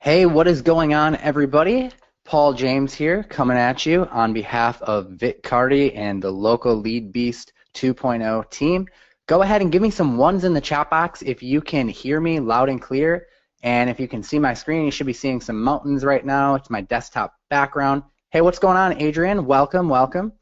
Hey, what is going on, everybody? Paul James here, coming at you on behalf of Vic Carty and the local Lead Beast 2.0 team. Go ahead and give me some ones in the chat box if you can hear me loud and clear. And if you can see my screen, you should be seeing some mountains right now. It's my desktop background. Hey, what's going on, Adrian? Welcome, welcome.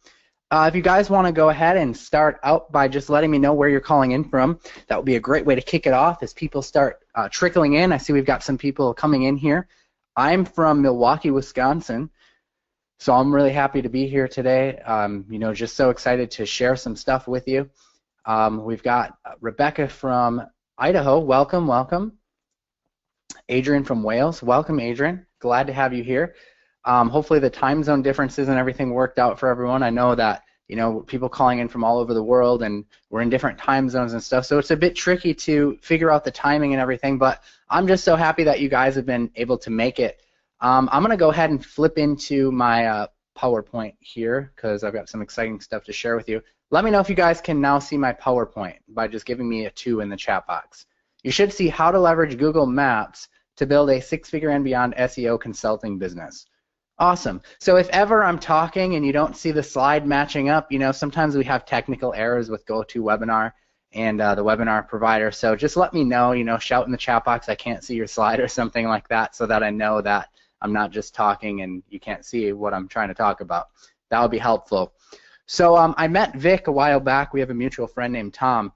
If you guys want to go ahead and start out by just letting me know where you're calling in from, that would be a great way to kick it off as people start trickling in. I see we've got some people coming in here. I'm from Milwaukee, Wisconsin, so I'm really happy to be here today. Just so excited to share some stuff with you. We've got Rebecca from Idaho. Welcome, welcome. Adrian from Wales. Welcome, Adrian. Glad to have you here. Hopefully the time zone differences and everything worked out for everyone. I know that people calling in from all over the world and we're in different time zones and stuff, so it's a bit tricky to figure out the timing and everything, but I'm just so happy that you guys have been able to make it. I'm going to go ahead and flip into my PowerPoint here because I've got some exciting stuff to share with you. Let me know if you guys can now see my PowerPoint by just giving me a 2 in the chat box. You should see how to leverage Google Maps to build a six-figure and beyond SEO consulting business. Awesome. So if ever I'm talking and you don't see the slide matching up, sometimes we have technical errors with GoToWebinar and the webinar provider. So just let me know, shout in the chat box, I can't see your slide or something like that, so that I know that I'm not just talking and you can't see what I'm trying to talk about. That would be helpful. So I met Vic a while back. We have a mutual friend named Tom.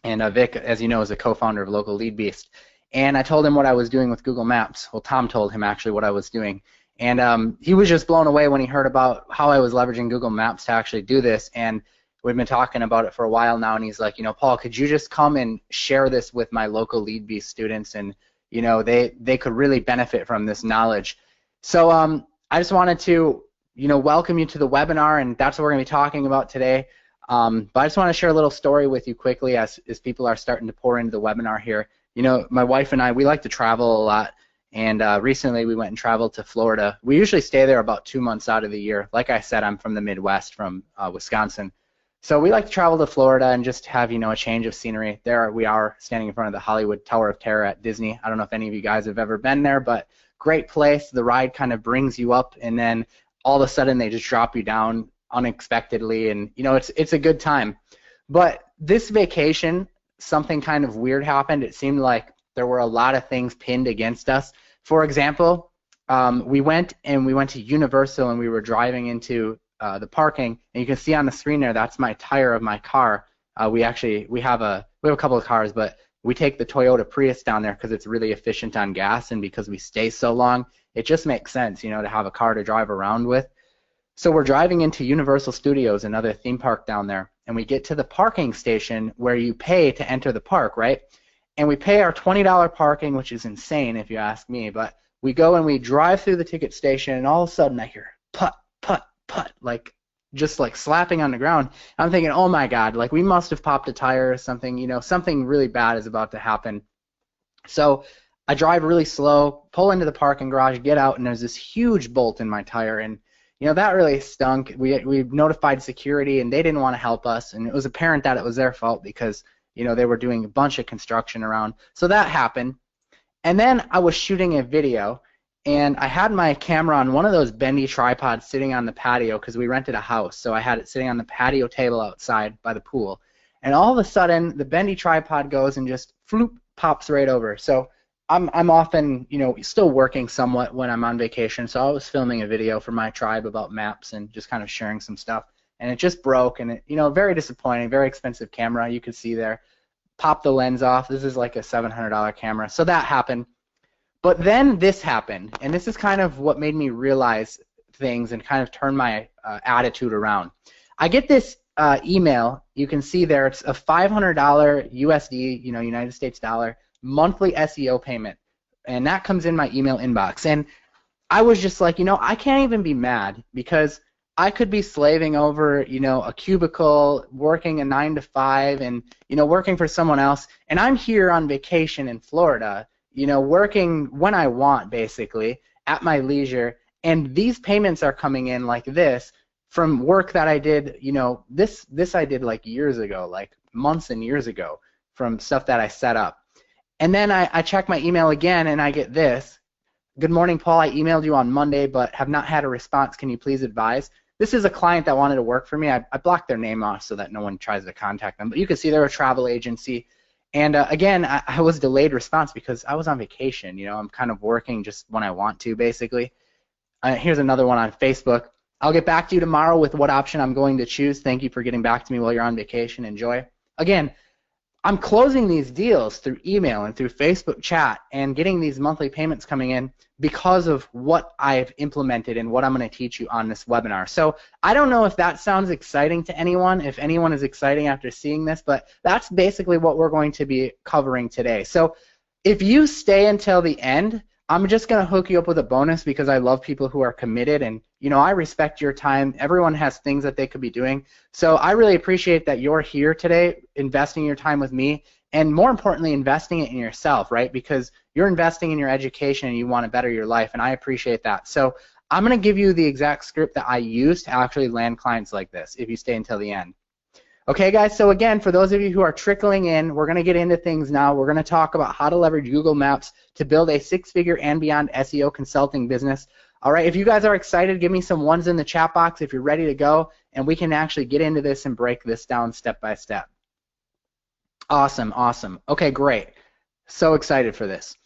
And Vic, as you know, is a co-founder of Local Lead Beast. And I told him what I was doing with Google Maps. Well, Tom told him actually what I was doing. And he was just blown away when he heard about how I was leveraging Google Maps to actually do this. And we've been talking about it for a while now. And he's like, Paul, could you just come and share this with my local Lead Beast students? And, they could really benefit from this knowledge. So I just wanted to, welcome you to the webinar. And that's what we're going to be talking about today. But I just want to share a little story with you quickly as people are starting to pour into the webinar here. My wife and I, we like to travel a lot. And recently we went and traveled to Florida. We usually stay there about 2 months out of the year. Like I said, I'm from the Midwest, from Wisconsin. So we like to travel to Florida and just have, a change of scenery. There we are standing in front of the Hollywood Tower of Terror at Disney. I don't know if any of you guys have ever been there, but great place. The ride kind of brings you up, and then all of a sudden they just drop you down unexpectedly, and it's a good time. But this vacation, something kind of weird happened. It seemed like there were a lot of things pinned against us. For example, we went to Universal, and we were driving into the parking, and you can see on the screen there, that's my tire of my car. We have a couple of cars, but we take the Toyota Prius down there because it's really efficient on gas, and because we stay so long, it just makes sense, to have a car to drive around with. So we're driving into Universal Studios, another theme park down there, and we get to the parking station where you pay to enter the park, right? And we pay our $20 parking, which is insane if you ask me, but we go and we drive through the ticket station, and all of a sudden I hear putt, putt, putt, just slapping on the ground. I'm thinking, oh my God, we must have popped a tire or something, something really bad is about to happen. So I drive really slow, pull into the parking garage, get out, and there's this huge bolt in my tire, and that really stunk. We notified security, and they didn't want to help us, and it was apparent that it was their fault because they were doing a bunch of construction around. So that happened. And then I was shooting a video, and I had my camera on one of those bendy tripods sitting on the patio because we rented a house. So I had it sitting on the patio table outside by the pool. And all of a sudden, the bendy tripod goes and just floop, pops right over. So I'm often, still working somewhat when I'm on vacation. So I was filming a video for my tribe about maps and just kind of sharing some stuff. And it just broke, and it, very disappointing, very expensive camera. You could see there. Popped the lens off. This is like a $700 camera. So that happened. But then this happened, and this is kind of what made me realize things and kind of turn my attitude around. I get this email. You can see there it's a $500 USD, United States dollar, monthly SEO payment, and that comes in my email inbox. And I was just like, I can't even be mad because I could be slaving over, a cubicle, working a 9 to 5, and working for someone else, and I'm here on vacation in Florida, working when I want, basically, at my leisure, and these payments are coming in like this from work that I did, this I did like years ago, like months and years ago, from stuff that I set up. And then I check my email again, and I get this. good morning, Paul. I emailed you on Monday, but have not had a response. Can you please advise? This is a client that wanted to work for me. I blocked their name off so that no one tries to contact them. But you can see they're a travel agency. And again, I was delayed response because I was on vacation. You know, I'm kind of working just when I want to, basically. Here's another one on Facebook. I'll get back to you tomorrow with what option I'm going to choose. Thank you for getting back to me while you're on vacation. Enjoy. Again, I'm closing these deals through email and through Facebook chat and getting these monthly payments coming in because of what I've implemented and what I'm going to teach you on this webinar. So I don't know if that sounds exciting to anyone, if anyone is exciting after seeing this, but that's basically what we're going to be covering today. So if you stay until the end, I'm just going to hook you up with a bonus because I love people who are committed, and you know, I respect your time. Everyone has things that they could be doing. So I really appreciate that you're here today investing your time with me, and more importantly, investing it in yourself, right? Because you're investing in your education and you want to better your life, and I appreciate that. So I'm going to give you the exact script that I use to actually land clients like this if you stay until the end. Okay, guys, so again, for those of you who are trickling in, we're going to get into things now. We're going to talk about how to leverage Google Maps to build a six-figure and beyond SEO consulting business. All right, if you guys are excited, give me some ones in the chat box if you're ready to go, and we can actually get into this and break this down step by step. Awesome, awesome. Okay, great. So excited for this.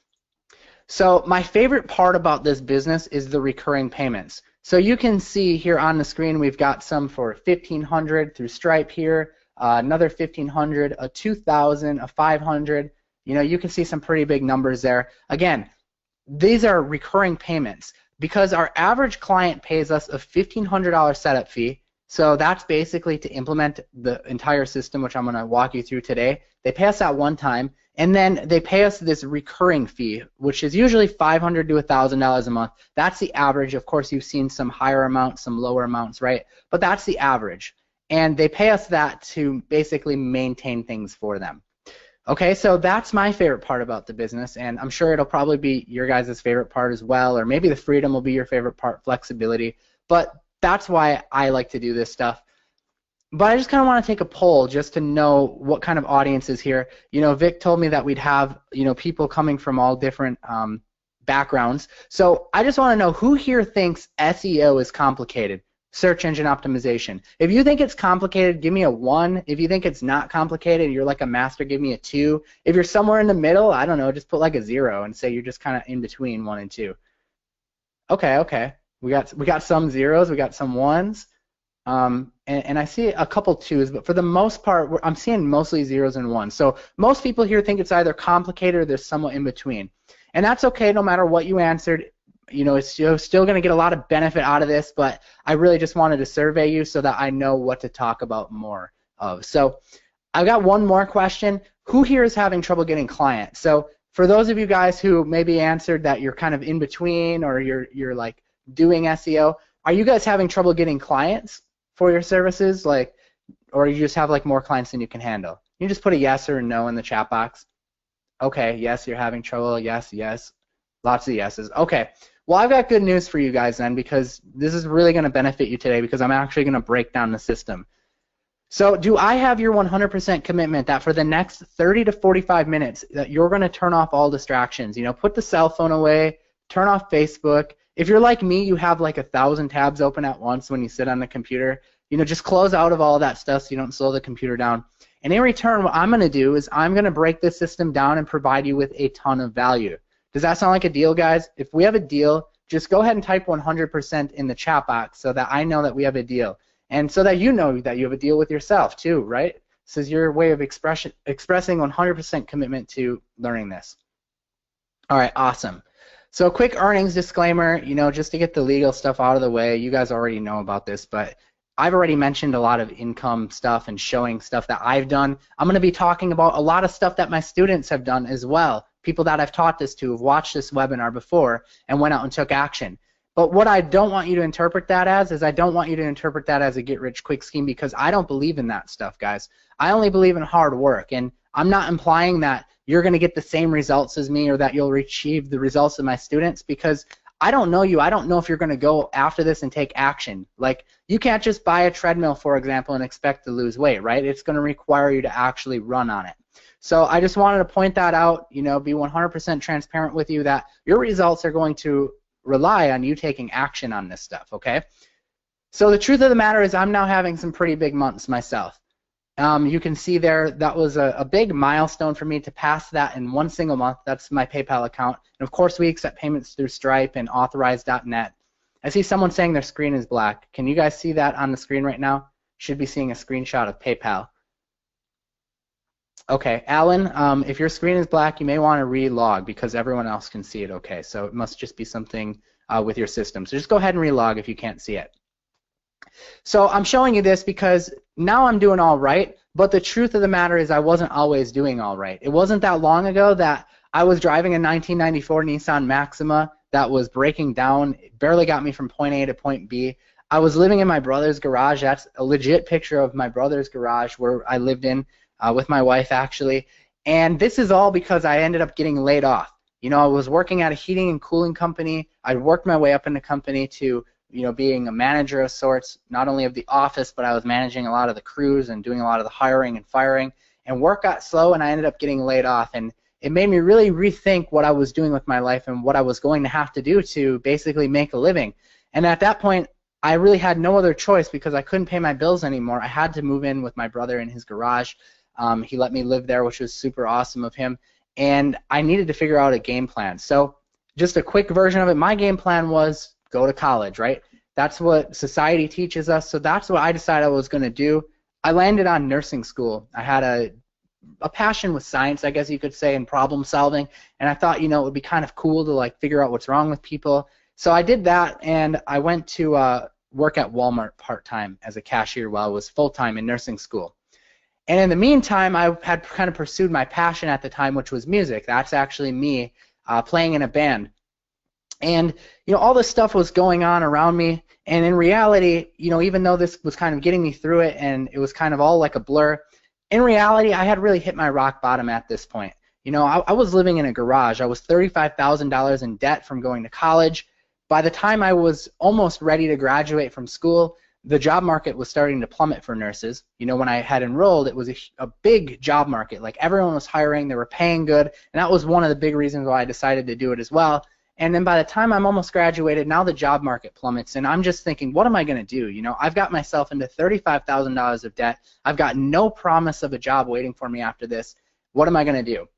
So my favorite part about this business is the recurring payments. So you can see here on the screen we've got some for $1,500 through Stripe here, another $1,500, a $2,000, a $500. You know, you can see some pretty big numbers there. Again, these are recurring payments because our average client pays us a $1,500 setup fee. So that's basically to implement the entire system, which I'm going to walk you through today. They pay us that one time, and then they pay us this recurring fee, which is usually $500 to $1,000 a month. That's the average. Of course, you've seen some higher amounts, some lower amounts, right? But that's the average. And they pay us that to basically maintain things for them. Okay, so that's my favorite part about the business, and I'm sure it'll probably be your guys' favorite part as well, or maybe the freedom will be your favorite part, flexibility. But that's why I like to do this stuff. But I just kind of want to take a poll just to know what kind of audience is here. You know, Vic told me that we'd have, you know, people coming from all different backgrounds. So I just want to know who here thinks SEO is complicated, search engine optimization. If you think it's complicated, give me a 1. If you think it's not complicated, you're like a master, give me a 2. If you're somewhere in the middle, I don't know, just put like a 0 and say you're just kind of in between 1 and 2. Okay, okay. We got some 0s, we got some 1s. And I see a couple 2s, but for the most part, I'm seeing mostly 0s and 1s. So most people here think it's either complicated or they're somewhat in between. And that's okay no matter what you answered. You know, it's you're still going to get a lot of benefit out of this, but I really just wanted to survey you so that I know what to talk about more of. So I've got one more question. Who here is having trouble getting clients? So for those of you guys who maybe answered that you're kind of in between or you're like doing SEO, are you guys having trouble getting clients for your services, like, or you just have like more clients than you can handle? You just put a yes or a no in the chat box. Okay, yes, you're having trouble. Yes, yes, lots of yeses. Okay, well, I've got good news for you guys then, because this is really going to benefit you today, because I'm actually going to break down the system. So do I have your 100% commitment that for the next 30 to 45 minutes that you're going to turn off all distractions? You know, put the cell phone away, turn off Facebook. If you're like me, you have like 1,000 tabs open at once when you sit on the computer. You know, just close out of all that stuff so you don't slow the computer down. And in return, what I'm going to do is I'm going to break this system down and provide you with a ton of value. Does that sound like a deal, guys? If we have a deal, just go ahead and type 100% in the chat box so that I know that we have a deal. And so that you know that you have a deal with yourself too, right? This is your way of expressing 100% commitment to learning this. All right, awesome. So a quick earnings disclaimer, you know, just to get the legal stuff out of the way. You guys already know about this, but I've already mentioned a lot of income stuff and showing stuff that I've done. I'm going to be talking about a lot of stuff that my students have done as well, people that I've taught this to, have watched this webinar before and went out and took action. But what I don't want you to interpret that as is I don't want you to interpret that as a get-rich-quick scheme, because I don't believe in that stuff, guys. I only believe in hard work, and I'm not implying that you're going to get the same results as me or that you'll achieve the results of my students, because I don't know you. I don't know if you're going to go after this and take action. Like, you can't just buy a treadmill, for example, and expect to lose weight, right? It's going to require you to actually run on it. So I just wanted to point that out, you know, be 100% transparent with you that your results are going to rely on you taking action on this stuff, okay? So the truth of the matter is I'm now having some pretty big months myself. You can see there that was a big milestone for me to pass that in one single month. That's my PayPal account. And of course, we accept payments through Stripe and Authorize.net. I see someone saying their screen is black. Can you guys see that on the screen right now? Should be seeing a screenshot of PayPal. Okay, Alan, if your screen is black, you may want to relog because everyone else can see it okay. So it must just be something with your system. So just go ahead and relog if you can't see it. So I'm showing you this because now I'm doing all right, but the truth of the matter is I wasn't always doing all right. It wasn't that long ago that I was driving a 1994 Nissan Maxima that was breaking down. It barely got me from point A to point B. I was living in my brother's garage. That's a legit picture of my brother's garage where I lived in with my wife, actually. And this is all because I ended up getting laid off. You know, I was working at a heating and cooling company. I worked my way up in the company to, you know, being a manager of sorts, not only of the office, but I was managing a lot of the crews and doing a lot of the hiring and firing. And work got slow, and I ended up getting laid off. And it made me really rethink what I was doing with my life and what I was going to have to do to basically make a living. And at that point, I really had no other choice because I couldn't pay my bills anymore. I had to move in with my brother in his garage. He let me live there, which was super awesome of him. And I needed to figure out a game plan. So just a quick version of it, my game plan was go to college, right? That's what society teaches us, so that's what I decided I was going to do. I landed on nursing school. I had a passion with science, I guess you could say, and problem solving, and I thought, you know, it would be kind of cool to like figure out what's wrong with people. So I did that, and I went to work at Walmart part-time as a cashier while I was full-time in nursing school. And in the meantime, I had kind of pursued my passion at the time, which was music. That's actually me playing in a band. And, you know, all this stuff was going on around me, and in reality, you know, even though this was kind of getting me through it and it was kind of all like a blur, in reality, I had really hit my rock bottom at this point. You know, I was living in a garage. I was $35,000 in debt from going to college. By the time I was almost ready to graduate from school, the job market was starting to plummet for nurses. You know, when I had enrolled, it was a big job market. Like, everyone was hiring, they were paying good, and that was one of the big reasons why I decided to do it as well. And then by the time I'm almost graduated, now the job market plummets, and I'm just thinking, what am I going to do? You know, I've got myself into $35,000 of debt. I've got no promise of a job waiting for me after this. What am I going to do?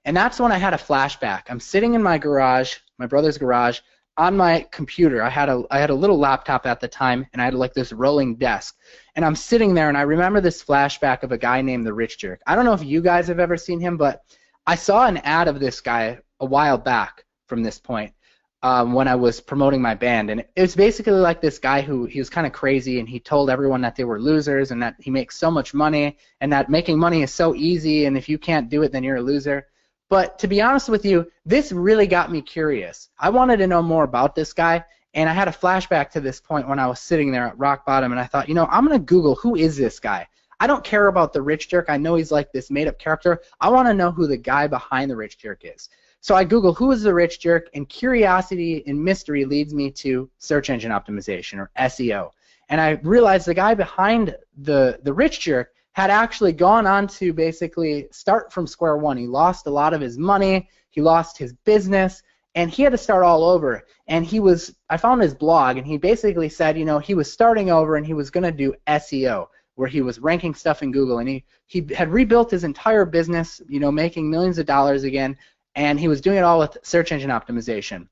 And that's when I had a flashback. I'm sitting in my garage, my brother's garage, on my computer. I had a little laptop at the time, and I had like this rolling desk. And I'm sitting there, and I remember this flashback of a guy named the Rich Jerk. I don't know if you guys have ever seen him, but I saw an ad of this guy a while back from this point when I was promoting my band, and it was basically like this guy who he was kind of crazy, and he told everyone that they were losers and that he makes so much money and that making money is so easy, and if you can't do it, then you're a loser. But to be honest with you, this really got me curious. I wanted to know more about this guy, and I had a flashback to this point when I was sitting there at rock bottom, and I thought, you know, I'm going to Google who is this guy. I don't care about the Rich Jerk. I know he's like this made-up character. I want to know who the guy behind the Rich Jerk is. So I Google who is the Rich Jerk, and curiosity and mystery leads me to search engine optimization, or SEO. And I realized the guy behind the Rich Jerk had actually gone on to basically start from square one. He lost a lot of his money, he lost his business, and he had to start all over. And I found his blog, and he basically said, you know, he was starting over and he was going to do SEO, where he was ranking stuff in Google, and he had rebuilt his entire business, you know, making millions of dollars again, and he was doing it all with search engine optimization.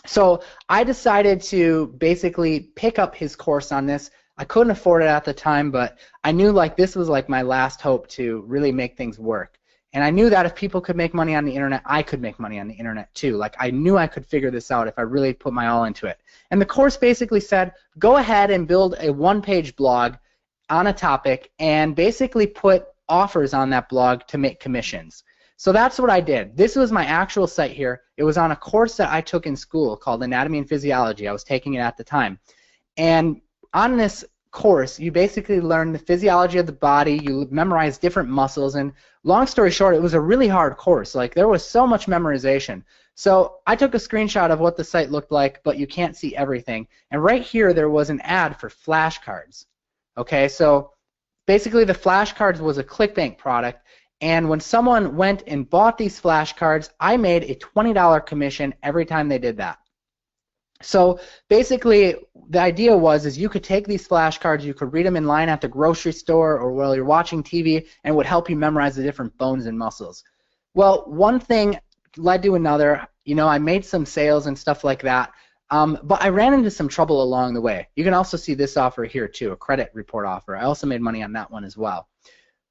So I decided to basically pick up his course on this. I couldn't afford it at the time, but I knew like this was like my last hope to really make things work. And I knew that if people could make money on the internet, I could make money on the internet too. Like, I knew I could figure this out if I really put my all into it. And the course basically said, go ahead and build a one-page blog on a topic and basically put offers on that blog to make commissions. So that's what I did. This was my actual site here. It was on a course that I took in school called Anatomy and Physiology. I was taking it at the time. And on this course, you basically learn the physiology of the body, you memorize different muscles, and long story short, it was a really hard course. Like, there was so much memorization. So I took a screenshot of what the site looked like, but you can't see everything. And right here, there was an ad for flashcards. Okay, so basically the flashcards was a ClickBank product, And when someone went and bought these flashcards, I made a $20 commission every time they did that. So basically, the idea is you could take these flashcards, you could read them in line at the grocery store or while you're watching TV, and it would help you memorize the different bones and muscles. Well, one thing led to another. I made some sales and stuff like that, but I ran into some trouble along the way. You can also see this offer here too, a credit report offer. I also made money on that one as well,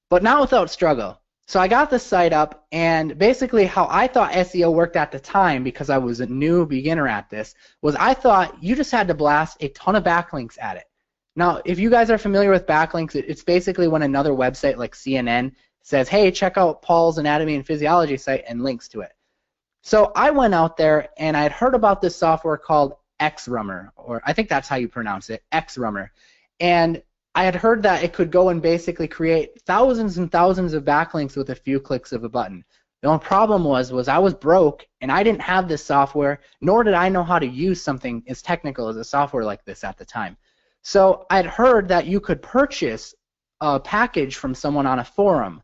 but not without struggle. So I got the site up, and basically how I thought SEO worked at the time, because I was a new beginner at this, was I thought you just had to blast a ton of backlinks at it. Now, if you guys are familiar with backlinks, it's basically when another website like CNN says, hey, check out Paul's Anatomy and Physiology site, and links to it. So I went out there, and I had heard about this software called XRummer, or I think that's how you pronounce it, XRummer. And I had heard that it could go and basically create thousands and thousands of backlinks with a few clicks of a button. The only problem was I was broke, and I didn't have this software, nor did I know how to use something as technical as a software like this at the time. So I'd heard that you could purchase a package from someone on a forum,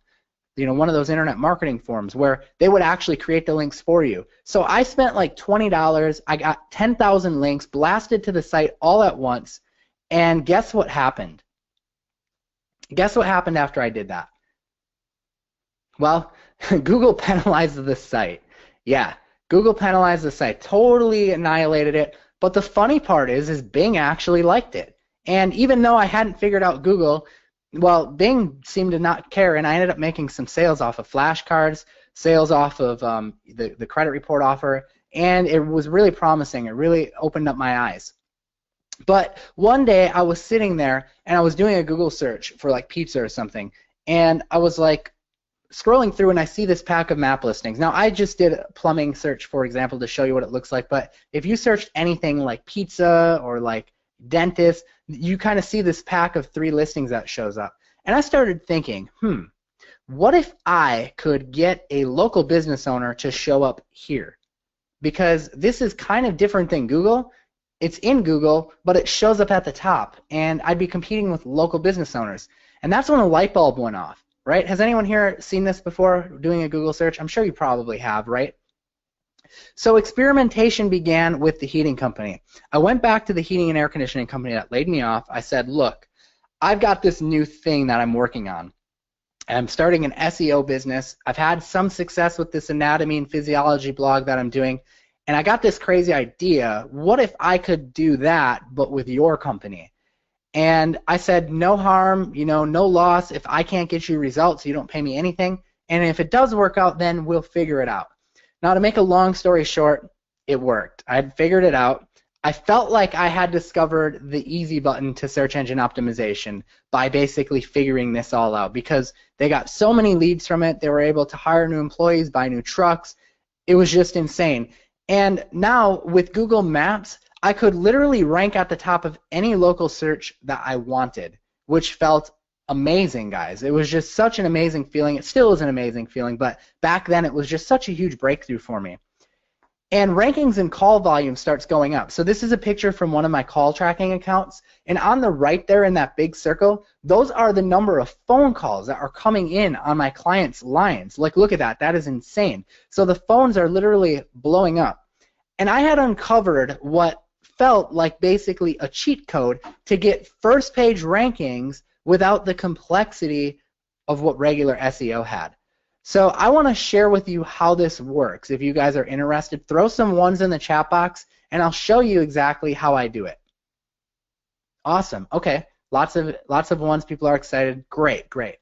one of those internet marketing forums, where they would actually create the links for you. So I spent like $20. I got 10,000 links blasted to the site all at once, and guess what happened? Guess what happened after I did that? Well, Google penalized the site. Yeah, Google penalized the site, totally annihilated it. But the funny part is Bing actually liked it. And even though I hadn't figured out Google, well, Bing seemed to not care, and I ended up making some sales off of flashcards, sales off of the credit report offer, and it was really promising. It really opened up my eyes. But one day I was sitting there and I was doing a Google search for like pizza or something, and I was like scrolling through and I see this pack of map listings. Now I just did a plumbing search, for example, to show you what it looks like, but if you searched anything like pizza or like dentist, you kind of see this pack of 3 listings that shows up. And I started thinking, what if I could get a local business owner to show up here? Because this is kind of different than Google. It's in Google, but it shows up at the top, and I'd be competing with local business owners. And that's when a light bulb went off, right? Has anyone here seen this before, doing a Google search? I'm sure you probably have, right? So experimentation began with the heating company. I went back to the heating and air conditioning company that laid me off. I said, look, I've got this new thing that I'm working on. I'm starting an SEO business. I've had some success with this anatomy and physiology blog that I'm doing. And I got this crazy idea. What if I could do that, but with your company? And I said, no harm, no loss. If I can't get you results, you don't pay me anything. And if it does work out, then we'll figure it out. Now, to make a long story short, it worked. I had figured it out. I felt like I had discovered the easy button to search engine optimization by basically figuring this all out, because they got so many leads from it. They were able to hire new employees, buy new trucks. It was just insane. And now with Google Maps, I could literally rank at the top of any local search that I wanted, which felt amazing, guys. It was just such an amazing feeling. It still is an amazing feeling, but back then it was just such a huge breakthrough for me. And rankings and call volume starts going up. So this is a picture from one of my call tracking accounts, and on the right there in that big circle, those are the number of phone calls that are coming in on my clients' lines. Like, look at that. That is insane. So the phones are literally blowing up. And I had uncovered what felt like basically a cheat code to get first page rankings without the complexity of what regular SEO had. So I want to share with you how this works. If you guys are interested, throw some ones in the chat box, and I'll show you exactly how I do it. Awesome. Okay. Lots of ones. People are excited. Great, great.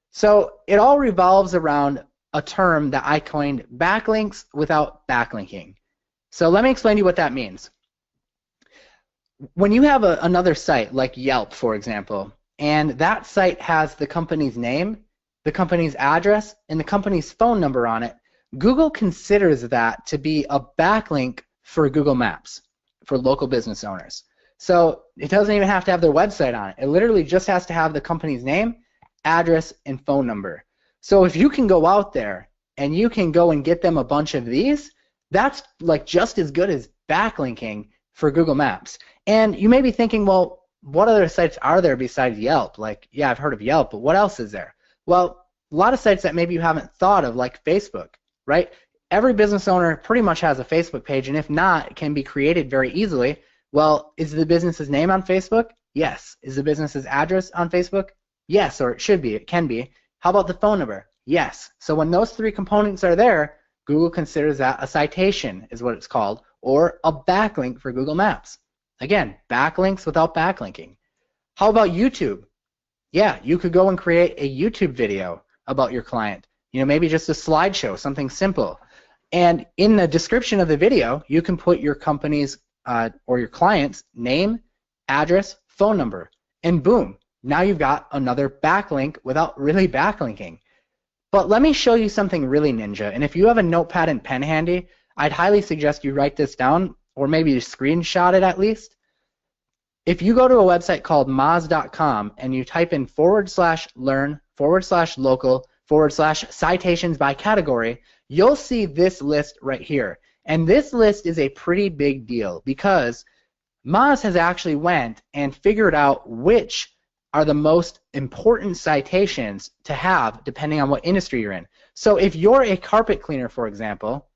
So it all revolves around a term that I coined, backlinks without backlinking. So let me explain to you what that means. When you have another site like Yelp, for example, and that site has the company's name, the company's address, and the company's phone number on it, Google considers that to be a backlink for Google Maps, for local business owners. So it doesn't even have to have their website on it. It literally just has to have the company's name, address, and phone number. So if you can go out there and you can go and get them a bunch of these, that's like just as good as backlinking for Google Maps. And you may be thinking, well, what other sites are there besides Yelp? Like, yeah, I've heard of Yelp, but what else is there? Well, a lot of sites that maybe you haven't thought of, like Facebook, right? Every business owner pretty much has a Facebook page, and if not, it can be created very easily. Well, is the business's name on Facebook? Yes. Is the business's address on Facebook? Yes, or it should be, it can be. How about the phone number? Yes. So when those three components are there, Google considers that a citation is what it's called, or a backlink for Google Maps. Again, backlinks without backlinking. How about YouTube? Yeah, you could go and create a YouTube video about your client. You know, maybe just a slideshow, something simple. And in the description of the video, you can put your company's or your client's name, address, phone number, and boom, now you've got another backlink without really backlinking. But let me show you something really ninja, and if you have a notepad and pen handy, I'd highly suggest you write this down, or maybe you screenshot it at least. If you go to a website called moz.com and you type in /learn/local/citations by category, you'll see this list right here. And this list is a pretty big deal because Moz has actually went and figured out which are the most important citations to have depending on what industry you're in. So if you're a carpet cleaner, for example,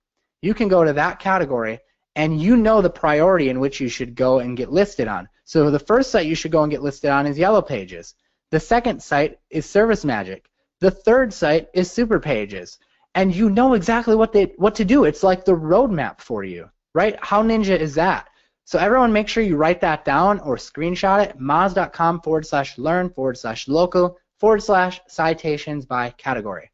you can go to that category and you know the priority in which you should go and get listed on. So the first site you should go and get listed on is Yellow Pages. The second site is ServiceMagic. The third site is Superpages. And you know exactly what to do. It's like the roadmap for you, right? How ninja is that? So everyone make sure you write that down or screenshot it, moz.com/learn/local/citations by category.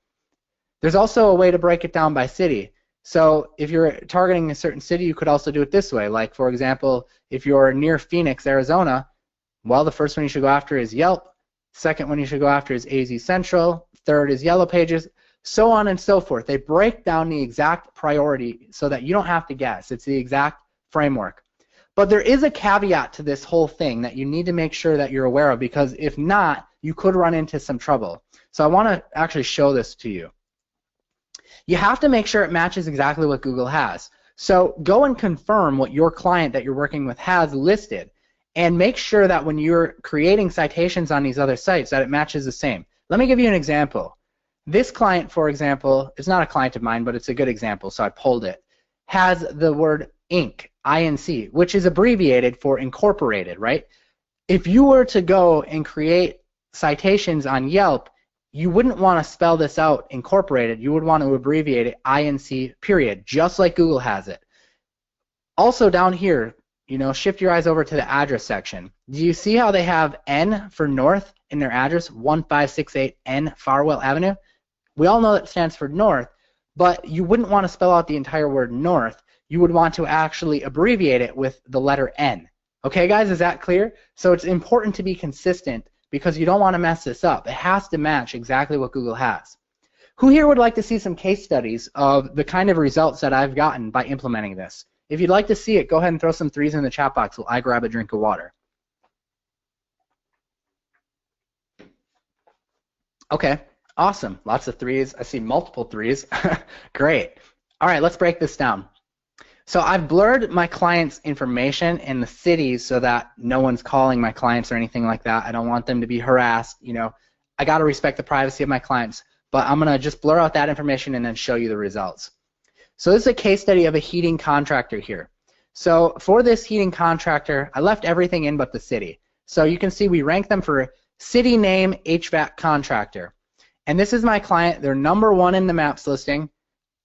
There's also a way to break it down by city. So if you're targeting a certain city, you could also do it this way. Like, for example, if you're near Phoenix, Arizona, well, the first one you should go after is Yelp. Second one you should go after is AZ Central. Third is Yellow Pages, so on and so forth. They break down the exact priority so that you don't have to guess. It's the exact framework. But there is a caveat to this whole thing that you need to make sure that you're aware of, because if not, you could run into some trouble. So I want to actually show this to you. You have to make sure it matches exactly what Google has. So go and confirm what your client that you're working with has listed, and make sure that when you're creating citations on these other sites that it matches the same. Let me give you an example. This client, for example, is not a client of mine, but it's a good example, so I pulled it, has the word Inc., INC, which is abbreviated for incorporated, right? If you were to go and create citations on Yelp, you wouldn't want to spell this out incorporated. You would want to abbreviate it INC period, just like Google has it. Also down here, you know, shift your eyes over to the address section. Do you see how they have N for north in their address, 1568 N Farwell Avenue? We all know that stands for north, but you wouldn't want to spell out the entire word north. You would want to actually abbreviate it with the letter N. Okay, guys, is that clear? So it's important to be consistent because you don't want to mess this up. It has to match exactly what Google has. Who here would like to see some case studies of the kind of results that I've gotten by implementing this? If you'd like to see it, go ahead and throw some threes in the chat box while I grab a drink of water. Okay, awesome. Lots of threes. I see multiple threes. Great. All right, let's break this down. So I've blurred my clients' information in the cities so that no one's calling my clients or anything like that. I don't want them to be harassed. You know, I got to respect the privacy of my clients, but I'm going to just blur out that information and then show you the results. So this is a case study of a heating contractor here. So for this heating contractor, I left everything in but the city. So you can see we rank them for city name HVAC contractor. And this is my client. They're #1 in the Maps listing.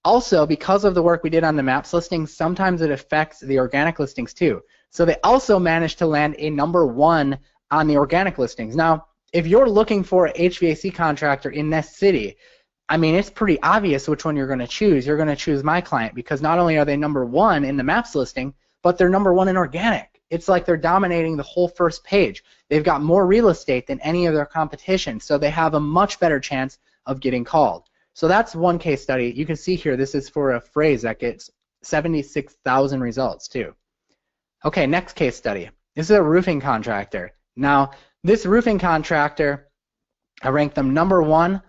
Also, because of the work we did on the Maps listings, sometimes it affects the organic listings too. So they also managed to land a #1 on the organic listings. Now, if you're looking for an HVAC contractor in this city, I mean, it's pretty obvious which one you're going to choose. You're going to choose my client because not only are they #1 in the Maps listing, but they're #1 in organic. It's like they're dominating the whole first page. They've got more real estate than any of their competition, so they have a much better chance of getting called. So that's one case study. You can see here this is for a phrase that gets 76,000 results too. Okay, next case study. This is a roofing contractor. Now, this roofing contractor, I ranked them #1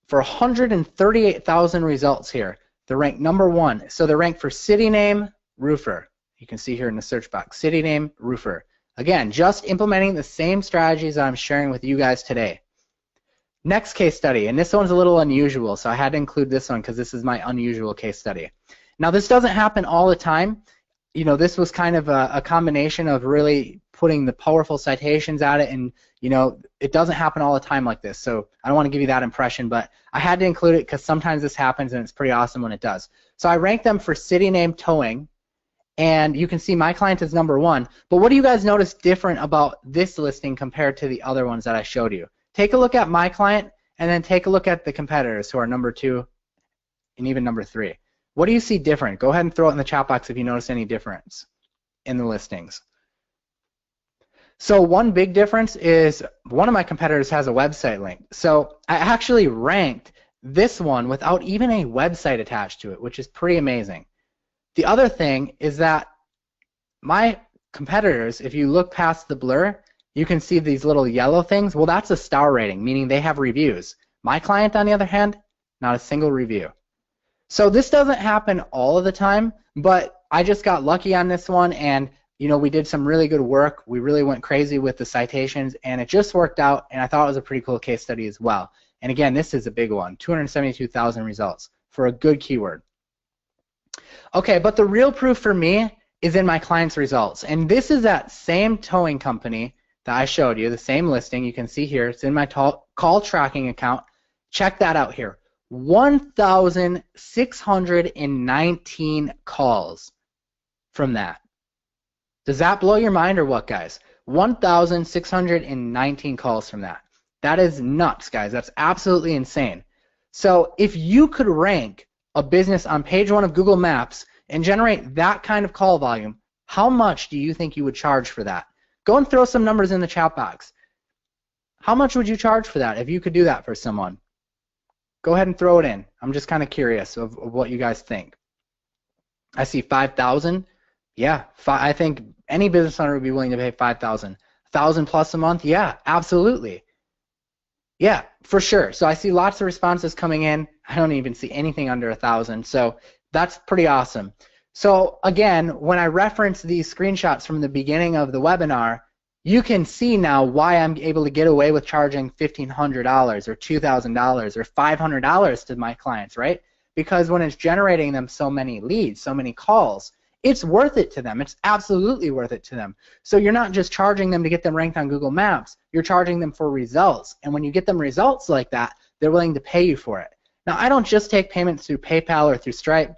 for 138,000 results here. They're ranked #1. So they're ranked for city name, roofer. You can see here in the search box, city name, roofer. Again, just implementing the same strategies that I'm sharing with you guys today. Next case study, and this one's a little unusual, so I had to include this one because this is my unusual case study. Now, this doesn't happen all the time. You know, this was kind of a combination of really putting the powerful citations at it, and you know, it doesn't happen all the time like this, so I don't want to give you that impression, but I had to include it because sometimes this happens and it's pretty awesome when it does. So I ranked them for city name towing, and you can see my client is number 1, but what do you guys notice different about this listing compared to the other ones that I showed you? Take a look at my client, and then take a look at the competitors who are number 2 and even number 3. What do you see different? Go ahead and throw it in the chat box if you notice any difference in the listings. So one big difference is one of my competitors has a website link. So I actually ranked this one without even a website attached to it, which is pretty amazing. The other thing is that my competitors, if you look past the blur, you can see these little yellow things. Well, that's a star rating, meaning they have reviews. My client, on the other hand, not a single review. So this doesn't happen all of the time, but I just got lucky on this one, and you know, we did some really good work. We really went crazy with the citations, and it just worked out, and I thought it was a pretty cool case study as well. And again, this is a big one, 272,000 results for a good keyword. Okay, but the real proof for me is in my client's results, and this is that same towing company that I showed you, the same listing. You can see here, it's in my call tracking account. Check that out here. 1,619 calls from that. Does that blow your mind or what, guys? 1,619 calls from that. That is nuts, guys. That's absolutely insane. So if you could rank a business on page 1 of Google Maps and generate that kind of call volume, how much do you think you would charge for that? Go and throw some numbers in the chat box. How much would you charge for that if you could do that for someone? Go ahead and throw it in. I'm just kind of curious of what you guys think. I see 5,000. Yeah, I think any business owner would be willing to pay 5,000. 1,000 plus a month? Yeah, absolutely. Yeah, for sure. So I see lots of responses coming in. I don't even see anything under 1,000. So that's pretty awesome. So again, when I reference these screenshots from the beginning of the webinar, you can see now why I'm able to get away with charging $1,500 or $2,000 or $500 to my clients, right? Because when it's generating them so many leads, so many calls, it's worth it to them. It's absolutely worth it to them. So you're not just charging them to get them ranked on Google Maps. You're charging them for results. And when you get them results like that, they're willing to pay you for it. Now, I don't just take payments through PayPal or through Stripe.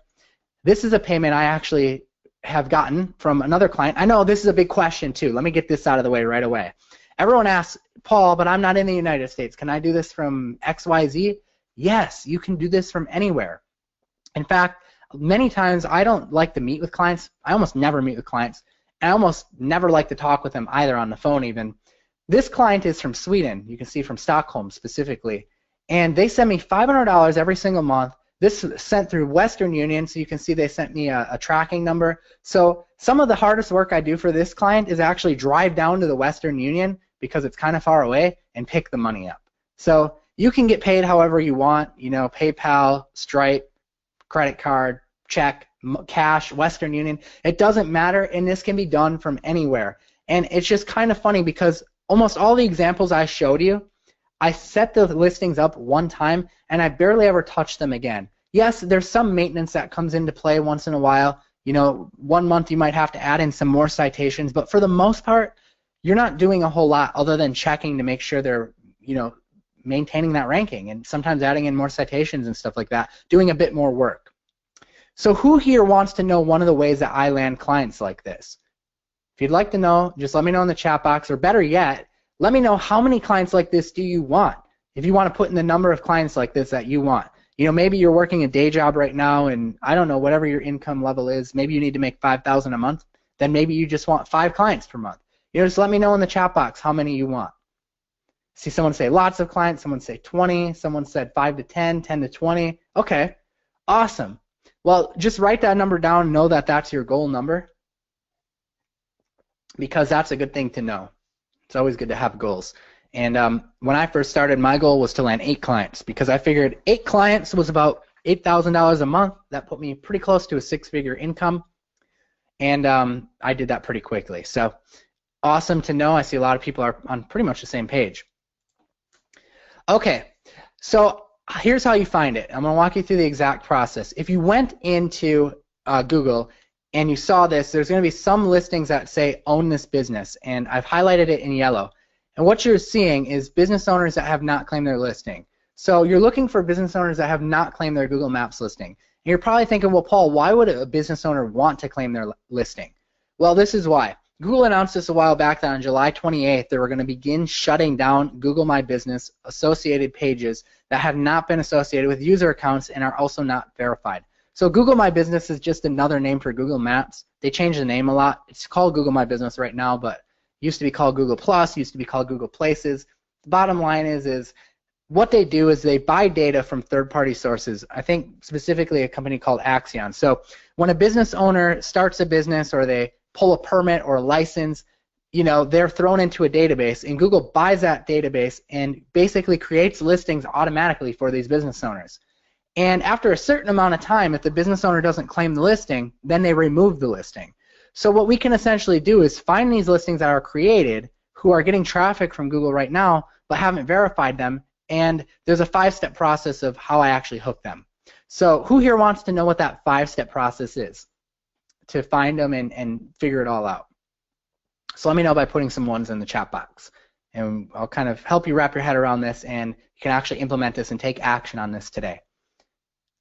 This is a payment I actually have gotten from another client. I know this is a big question too. Let me get this out of the way right away. Everyone asks, Paul, but I'm not in the United States. Can I do this from XYZ? Yes, you can do this from anywhere. In fact, many times I don't like to meet with clients. I almost never meet with clients. I almost never like to talk with them either on the phone even. This client is from Sweden. You can see from Stockholm specifically. And they send me $500 every single month. This is sent through Western Union, so you can see they sent me a tracking number. So some of the hardest work I do for this client is actually drive down to the Western Union because it's kind of far away and pick the money up. So you can get paid however you want, you know, PayPal, Stripe, credit card, check, cash, Western Union. It doesn't matter, and this can be done from anywhere. And it's just kind of funny because almost all the examples I showed you, I set the listings up one time, and I barely ever touch them again. Yes, there's some maintenance that comes into play once in a while. You know, 1 month you might have to add in some more citations, but for the most part, you're not doing a whole lot other than checking to make sure they're, you know, maintaining that ranking, and sometimes adding in more citations and stuff like that, doing a bit more work. So who here wants to know one of the ways that I land clients like this? If you'd like to know, just let me know in the chat box, or better yet, let me know how many clients like this do you want. If you want to put in the number of clients like this that you want. You know, maybe you're working a day job right now, and I don't know, whatever your income level is, maybe you need to make $5,000 a month, then maybe you just want 5 clients per month. You know, just let me know in the chat box how many you want. See someone say lots of clients, someone say 20, someone said 5 to 10, 10 to 20. Okay, awesome. Well, just write that number down and know that that's your goal number, because that's a good thing to know. It's always good to have goals. And when I first started, my goal was to land 8 clients, because I figured 8 clients was about $8,000 a month. That put me pretty close to a 6-figure income, and I did that pretty quickly. So awesome to know. I see a lot of people are on pretty much the same page. Okay, So here's how you find it. I'm going to walk you through the exact process. If you went into Google and you saw this, there's going to be some listings that say own this business, and I've highlighted it in yellow. And what you're seeing is business owners that have not claimed their listing. So you're looking for business owners that have not claimed their Google Maps listing. And you're probably thinking, well, Paul, why would a business owner want to claim their listing? Well, this is why. Google announced this a while back that on July 28th, they were going to begin shutting down Google My Business associated pages that have not been associated with user accounts and are also not verified. So Google My Business is just another name for Google Maps. They changed the name a lot. It's called Google My Business right now, but it used to be called Google Plus, used to be called Google Places. The bottom line is what they do is they buy data from third-party sources. I think specifically a company called Axion. So when a business owner starts a business or they pull a permit or a license, you know, they're thrown into a database, and Google buys that database and basically creates listings automatically for these business owners. And after a certain amount of time, if the business owner doesn't claim the listing, then they remove the listing. So what we can essentially do is find these listings that are created who are getting traffic from Google right now but haven't verified them, and there's a 5-step process of how I actually hook them. So who here wants to know what that 5-step process is to find them and figure it all out? So let me know by putting some ones in the chat box, and I'll kind of help you wrap your head around this, and you can actually implement this and take action on this today.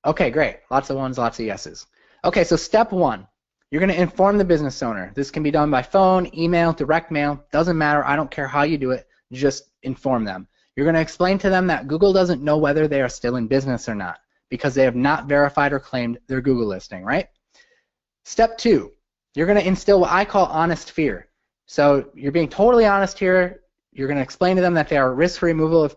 Okay, great. Lots of ones, lots of yeses. Okay, so step 1, you're going to inform the business owner. This can be done by phone, email, direct mail, doesn't matter. I don't care how you do it, just inform them. You're going to explain to them that Google doesn't know whether they are still in business or not because they have not verified or claimed their Google listing, right? Step 2, you're going to instill what I call honest fear. So you're being totally honest here. You're going to explain to them that they are risk removal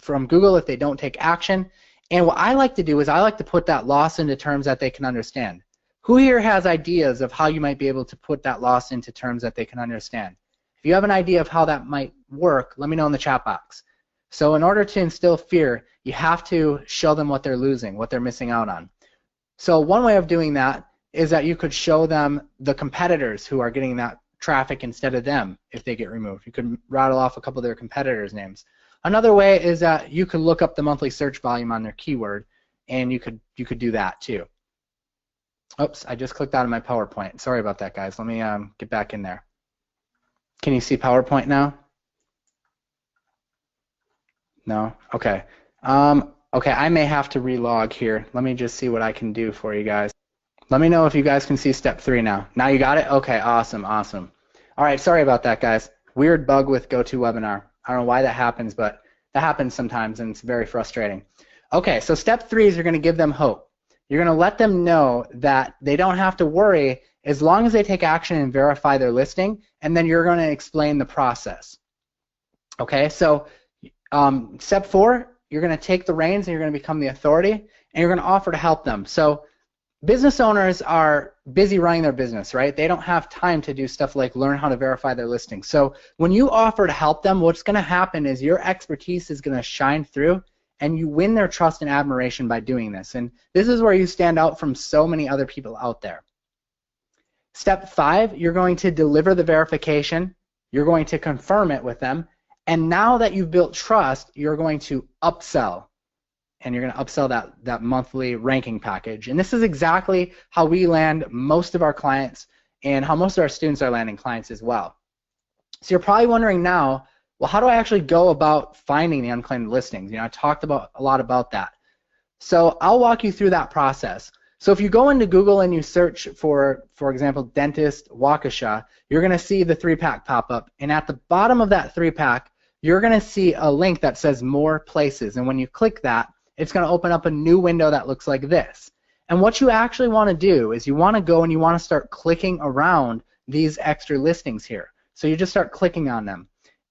from Google if they don't take action. And what I like to do is I like to put that loss into terms that they can understand. Who here has ideas of how you might be able to put that loss into terms that they can understand? If you have an idea of how that might work, let me know in the chat box. So in order to instill fear, you have to show them what they're losing, what they're missing out on. So one way of doing that is that you could show them the competitors who are getting that traffic instead of them if they get removed. You could rattle off a couple of their competitors' names. Another way is that you could look up the monthly search volume on their keyword, and you could do that too. Oops, I just clicked out of my PowerPoint. Sorry about that, guys. Let me get back in there. Can you see PowerPoint now? No? Okay. Okay, I may have to relog here. Let me just see what I can do for you guys. Let me know if you guys can see step 3 now. Now you got it? Okay, awesome, awesome. All right, sorry about that, guys. Weird bug with GoToWebinar. I don't know why that happens, but that happens sometimes, and it's very frustrating. Okay, so step 3 is you're going to give them hope. You're going to let them know that they don't have to worry as long as they take action and verify their listing, and then you're going to explain the process. Okay, so step 4, you're going to take the reins and you're going to become the authority, and you're going to offer to help them. So business owners are busy running their business, right? They don't have time to do stuff like learn how to verify their listing. So when you offer to help them, what's going to happen is your expertise is going to shine through, and you win their trust and admiration by doing this. And this is where you stand out from so many other people out there. Step 5, you're going to deliver the verification. You're going to confirm it with them. And now that you've built trust, you're going to upsell. And you're going to upsell that monthly ranking package. And this is exactly how we land most of our clients and how most of our students are landing clients as well. So you're probably wondering now, well, how do I actually go about finding the unclaimed listings? You know, I talked a lot about that. So I'll walk you through that process. So if you go into Google and you search for example, dentist Waukesha, you're going to see the 3-pack pop up. And at the bottom of that 3-pack, you're going to see a link that says More Places. And when you click that, it's going to open up a new window that looks like this. And what you actually want to do is you want to go and you want to start clicking around these extra listings here. So you just start clicking on them.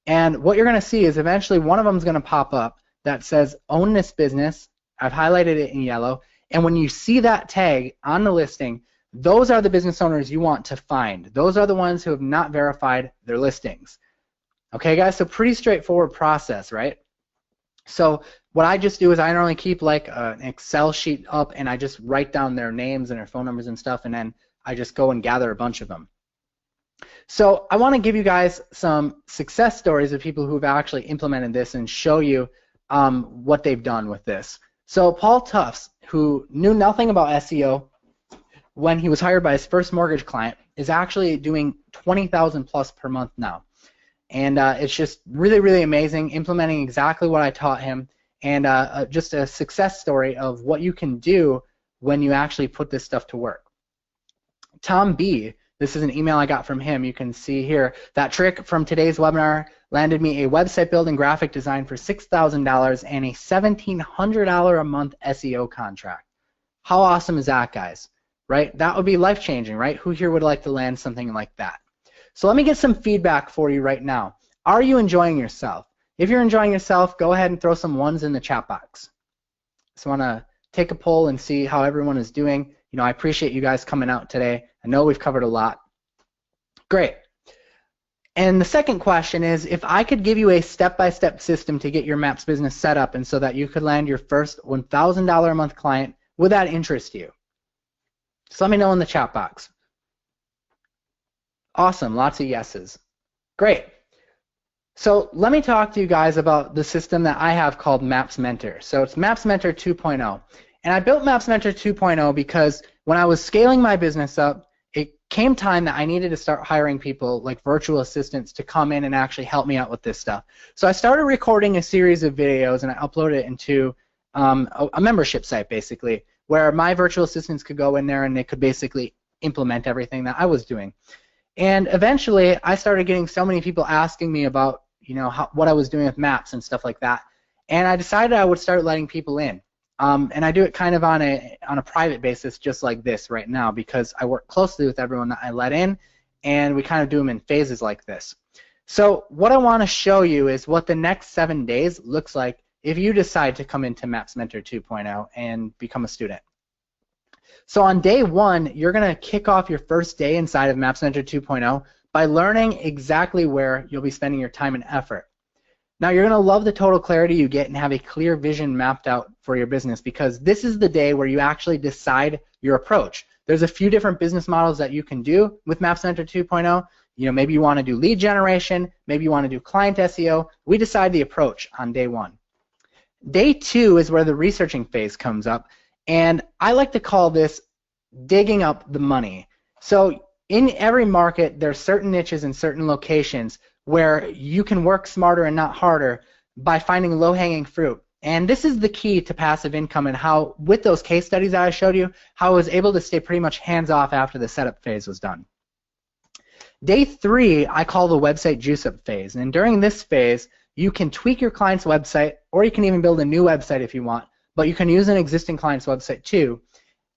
And what you're going to see is eventually one of them is going to pop up that says Own This Business. I've highlighted it in yellow. And when you see that tag on the listing, those are the business owners you want to find. Those are the ones who have not verified their listings. Okay, guys, so pretty straightforward process, right? So what I just do is I normally keep like an Excel sheet up, and I just write down their names and their phone numbers and stuff, and then I just go and gather a bunch of them. So I want to give you guys some success stories of people who've actually implemented this and show you what they've done with this. So Paul Tufts, who knew nothing about SEO when he was hired by his first mortgage client, is actually doing 20,000 plus per month now. And it's just really, really amazing, implementing exactly what I taught him, and just a success story of what you can do when you actually put this stuff to work. Tom B., this is an email I got from him. You can see here, that trick from today's webinar landed me a website building graphic design for $6,000 and a $1,700 a month SEO contract. How awesome is that, guys? Right? That would be life-changing, right? Who here would like to land something like that? So let me get some feedback for you right now. Are you enjoying yourself? If you're enjoying yourself, go ahead and throw some ones in the chat box. So I want to take a poll and see how everyone is doing. You know, I appreciate you guys coming out today. I know we've covered a lot. Great. And the second question is, if I could give you a step-by-step system to get your Maps business set up and so that you could land your first $1,000 a month client, would that interest you? So let me know in the chat box. Awesome, lots of yeses. Great. So let me talk to you guys about the system that I have called Maps Mentor. So it's Maps Mentor 2.0. And I built Maps Mentor 2.0 because when I was scaling my business up, it came time that I needed to start hiring people like virtual assistants to come in and actually help me out with this stuff. So I started recording a series of videos and I uploaded it into a membership site basically, where my virtual assistants could go in there and they could basically implement everything that I was doing. And eventually, I started getting so many people asking me about, you know, what I was doing with maps and stuff like that. And I decided I would start letting people in. And I do it kind of on a private basis, just like this right now, because I work closely with everyone that I let in, and we kind of do them in phases like this. So what I want to show you is what the next 7 days looks like if you decide to come into Maps Mentor 2.0 and become a student. So on day 1, you're going to kick off your first day inside of Maps Mentor 2.0 by learning exactly where you'll be spending your time and effort. Now you're going to love the total clarity you get and have a clear vision mapped out for your business, because this is the day where you actually decide your approach. There's a few different business models that you can do with Maps Mentor 2.0. You know, maybe you want to do lead generation, maybe you want to do client SEO. We decide the approach on day 1. Day 2 is where the researching phase comes up. And I like to call this digging up the money. So in every market, there are certain niches and certain locations where you can work smarter and not harder by finding low-hanging fruit. And this is the key to passive income, and how, with those case studies that I showed you, how I was able to stay pretty much hands-off after the setup phase was done. Day 3, I call the website juice-up phase. And during this phase, you can tweak your client's website, or you can even build a new website if you want. But you can use an existing client's website too,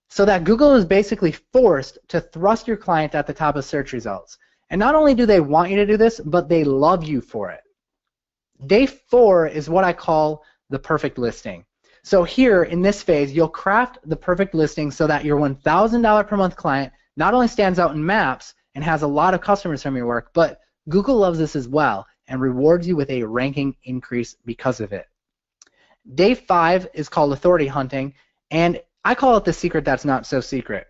so that Google is basically forced to thrust your client at the top of search results. And not only do they want you to do this, but they love you for it. Day 4 is what I call the perfect listing. So here in this phase, you'll craft the perfect listing so that your $1,000 per month client not only stands out in Maps and has a lot of customers from your work, but Google loves this as well and rewards you with a ranking increase because of it. Day 5 is called authority hunting, and I call it the secret that's not so secret.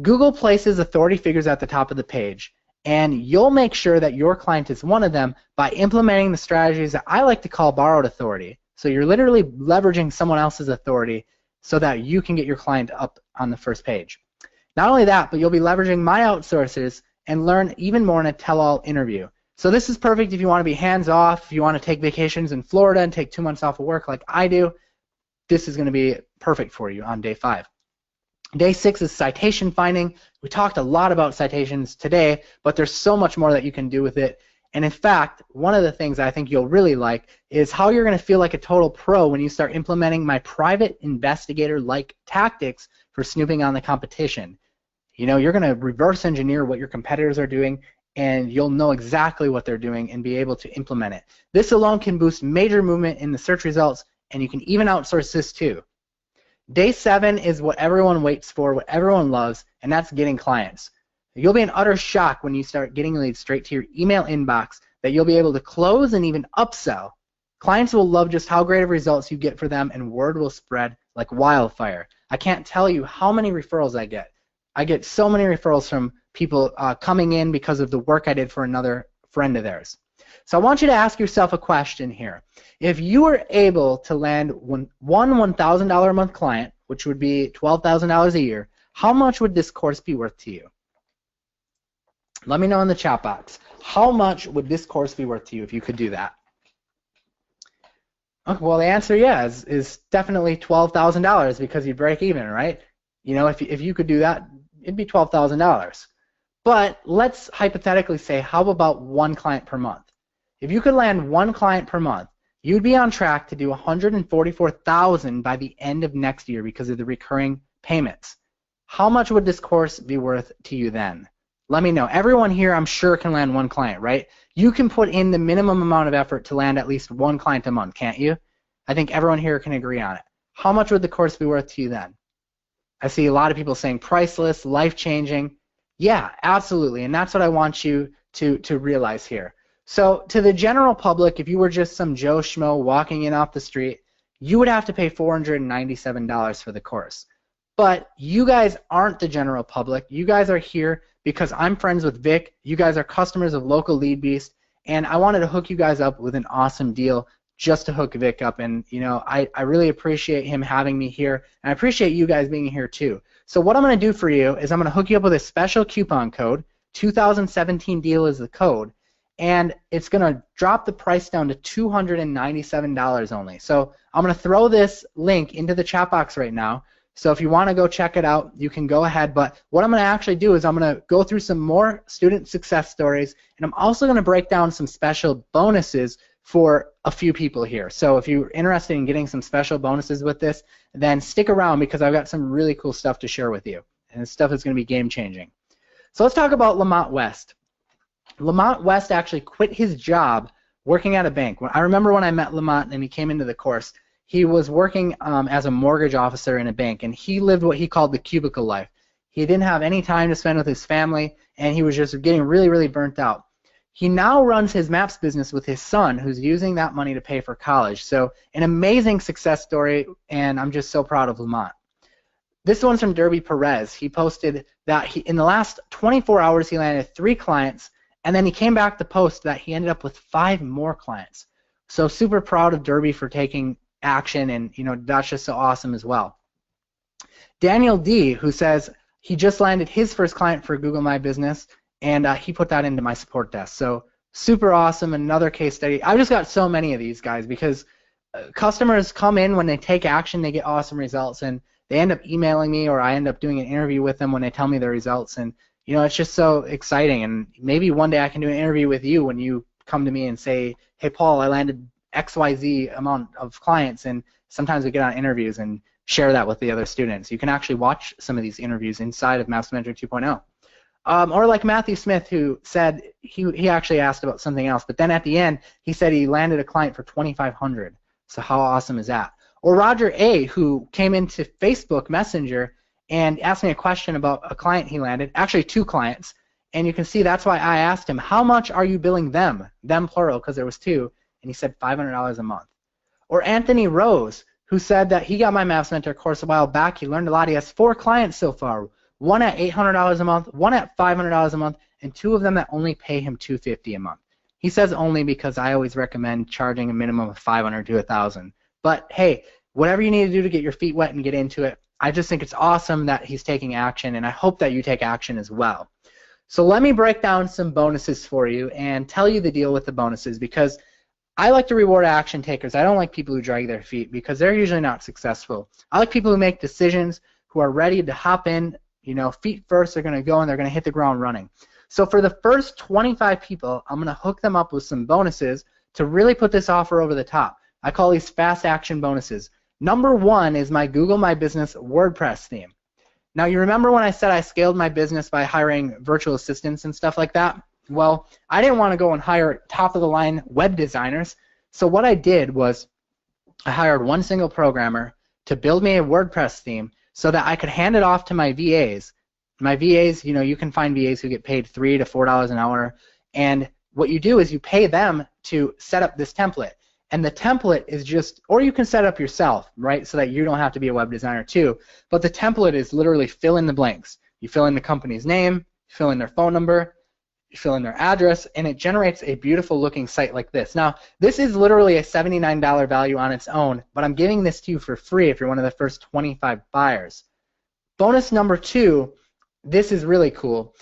Google places authority figures at the top of the page, and you'll make sure that your client is one of them by implementing the strategies that I like to call borrowed authority. So you're literally leveraging someone else's authority so that you can get your client up on the first page. Not only that, but you'll be leveraging my outsourcers and learn even more in a tell-all interview. So this is perfect if you want to be hands-off, if you want to take vacations in Florida and take 2 months off of work like I do. This is going to be perfect for you on day 5. Day 6 is citation finding. We talked a lot about citations today, but there's so much more that you can do with it. And in fact, one of the things I think you'll really like is how you're going to feel like a total pro when you start implementing my private investigator-like tactics for snooping on the competition. You know, you're going to reverse engineer what your competitors are doing, and you'll know exactly what they're doing and be able to implement it. This alone can boost major movement in the search results, and you can even outsource this too. Day 7 is what everyone waits for, what everyone loves, and that's getting clients. You'll be in utter shock when you start getting leads straight to your email inbox that you'll be able to close and even upsell. Clients will love just how great of results you get for them, and word will spread like wildfire. I can't tell you how many referrals I get. I get so many referrals from people coming in because of the work I did for another friend of theirs. So I want you to ask yourself a question here. If you were able to land one $1,000 a month client, which would be $12,000 a year, how much would this course be worth to you? Let me know in the chat box. How much would this course be worth to you if you could do that? Okay, well, the answer, yeah, is definitely $12,000 because you'd break even, right? You know, if you could do that, it'd be $12,000. But let's hypothetically say, how about one client per month? If you could land one client per month, you'd be on track to do $144,000 by the end of next year because of the recurring payments. How much would this course be worth to you then? Let me know. Everyone here, I'm sure, can land one client, right? You can put in the minimum amount of effort to land at least one client a month, can't you? I think everyone here can agree on it. How much would the course be worth to you then? I see a lot of people saying priceless, life-changing. Yeah, absolutely, and that's what I want you to realize here. So to the general public, if you were just some Joe Schmo walking in off the street, you would have to pay $497 for the course. But you guys aren't the general public. You guys are here because I'm friends with Vic. You guys are customers of Local Lead Beast, and I wanted to hook you guys up with an awesome deal just to hook Vic up. And you know, I really appreciate him having me here, and I appreciate you guys being here too. So what I'm going to do for you is I'm going to hook you up with a special coupon code. 2017 deal is the code, and it's going to drop the price down to $297 only. So I'm going to throw this link into the chat box right now. So if you want to go check it out, you can go ahead. But what I'm going to actually do is I'm going to go through some more student success stories, and I'm also going to break down some special bonuses for a few people here. So if you're interested in getting some special bonuses with this, then stick around because I've got some really cool stuff to share with you. And this stuff is going to be game-changing. So let's talk about Lamont West. Lamont West actually quit his job working at a bank. I remember when I met Lamont and he came into the course, he was working as a mortgage officer in a bank, and he lived what he called the cubicle life. He didn't have any time to spend with his family, and he was just getting really, really burnt out. He now runs his maps business with his son, who's using that money to pay for college. So an amazing success story, and I'm just so proud of Lamont. This one's from Derby Perez. He posted that in the last 24 hours he landed 3 clients, and then he came back to post that he ended up with 5 more clients. So super proud of Derby for taking action, and you know, that's just so awesome as well. Daniel D, who says he just landed his first client for Google My Business, and he put that into my support desk. So super awesome. Another case study. I've just got so many of these guys because customers come in, when they take action, they get awesome results, and they end up emailing me, or I end up doing an interview with them when they tell me their results. And you know, it's just so exciting. And maybe one day I can do an interview with you when you come to me and say, hey Paul, I landed XYZ amount of clients. And sometimes we get on interviews and share that with the other students. You can actually watch some of these interviews inside of Maps Mentor 2.0. Or like Matthew Smith, who said he actually asked about something else, but then at the end he said he landed a client for $2,500. So how awesome is that? Or Roger A, who came into Facebook Messenger and asked me a question about a client he landed, actually 2 clients, and you can see that's why I asked him, how much are you billing them plural, because there was 2, and he said $500 a month. Or Anthony Rose, who said that he got my Maps Mentor course a while back, he learned a lot, he has 4 clients so far, one at $800 a month, one at $500 a month, and 2 of them that only pay him $250 a month. He says only because I always recommend charging a minimum of $500 to $1,000. But hey, whatever you need to do to get your feet wet and get into it, I just think it's awesome that he's taking action, and I hope that you take action as well. So let me break down some bonuses for you and tell you the deal with the bonuses, because I like to reward action takers. I don't like people who drag their feet because they're usually not successful. I like people who make decisions, who are ready to hop in, you know, feet first, they're going to go and they're going to hit the ground running. So for the first 25 people, I'm going to hook them up with some bonuses to really put this offer over the top. I call these fast action bonuses. Number 1 is my Google My Business WordPress theme. Now you remember when I said I scaled my business by hiring virtual assistants and stuff like that? Well, I didn't want to go and hire top-of-the-line web designers, so what I did was I hired one single programmer to build me a WordPress theme so that I could hand it off to my VAs. My VAs, you know, you can find VAs who get paid $3 to $4 an hour, and what you do is you pay them to set up this template. And the template is just, or you can set it up yourself, right, so that you don't have to be a web designer too. But the template is literally fill in the blanks. You fill in the company's name, fill in their phone number, fill in their address, and it generates a beautiful looking site like this. Now, this is literally a $79 value on its own, but I'm giving this to you for free if you're one of the first 25 buyers. Bonus number 2, this is really cool.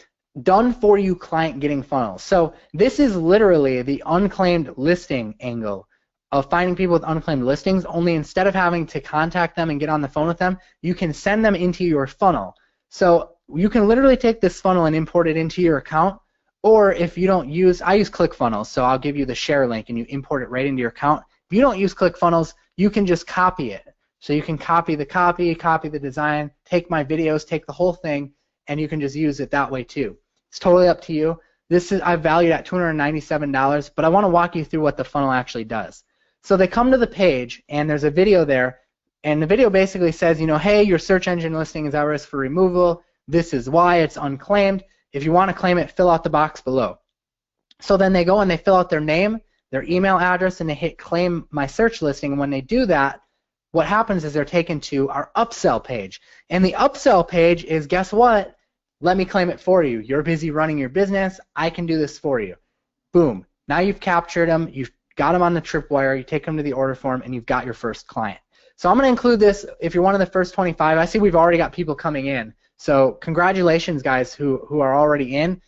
Done for you client getting funnels. So this is literally the unclaimed listing angle of finding people with unclaimed listings, only instead of having to contact them and get on the phone with them, you can send them into your funnel. So you can literally take this funnel and import it into your account, or if you don't use, I use ClickFunnels, so I'll give you the share link and you import it right into your account. If you don't use ClickFunnels, you can just copy it. So you can copy the design, take my videos, take the whole thing, and you can just use it that way too. It's totally up to you. This is I valued at $297, but I want to walk you through what the funnel actually does. So they come to the page, and there's a video there, and the video basically says, you know, hey, your search engine listing is at risk for removal. This is why it's unclaimed. If you want to claim it, fill out the box below. So then they go and they fill out their name, their email address, and they hit claim my search listing. And when they do that, what happens is they're taken to our upsell page. And the upsell page is, guess what? Let me claim it for you. You're busy running your business. I can do this for you. Boom. Now you've captured them. You've got them on the tripwire. You take them to the order form, and you've got your first client. So I'm going to include this if you're one of the first 25. I see we've already got people coming in. So congratulations, guys, who are already in.